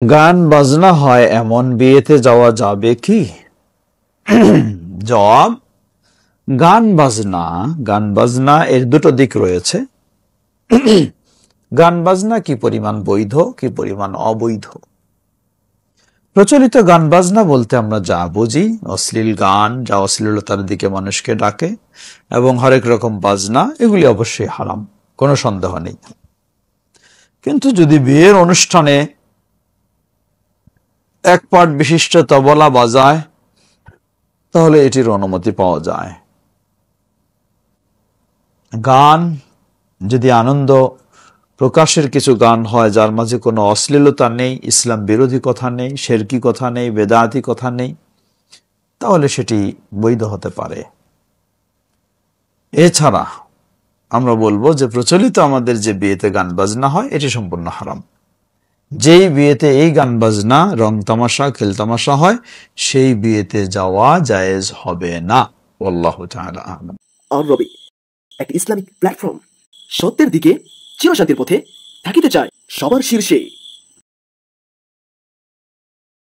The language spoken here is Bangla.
গান বাজনা হয় এমন বিয়েতে যাওয়া যাবে কি? জবাব, গান বাজনা এর দুটো দিক রয়েছে। গান বাজনা কি পরিমাণ বৈধ, কি পরিমাণ অবৈধ। প্রচলিত গান বাজনা বলতে আমরা যা বুঝি, অশ্লীল গান, যা অশ্লীলতার দিকে মানুষকে ডাকে, এবং হরেক রকম বাজনা, এগুলি অবশ্যই হারাম, কোনো সন্দেহ নেই। কিন্তু যদি বিয়ের অনুষ্ঠানে এক পাট বিশিষ্ট তবলা বাজায়, তাহলে এটির অনুমতি পাওয়া যায়। গান যদি আনন্দ প্রকাশের কিছু গান হয়, যার মাঝে কোনো অশ্লীলতা নেই, ইসলাম বিরোধী কথা নেই, শিরকি কথা নেই, বেদাতি কথা নেই, তাহলে সেটি বৈধ হতে পারে। এছাড়া আমরা বলবো যে প্রচলিত আমাদের যে বিয়েতে গান বাজনা হয়, এটি সম্পূর্ণ হারাম। যেই বিয়েতে এই গান বাজনা, রং তামাশা, খেল তামাশা হয়, সেই বিয়েতে যাওয়া জায়েজ হবে না। আল্লাহু তাআলা আ'লাম। আর রবি, এক ইসলামিক প্ল্যাটফর্ম, সত্যের দিকে চিরশান্তির পথে থাকিতে চায় সবার শীর্ষে।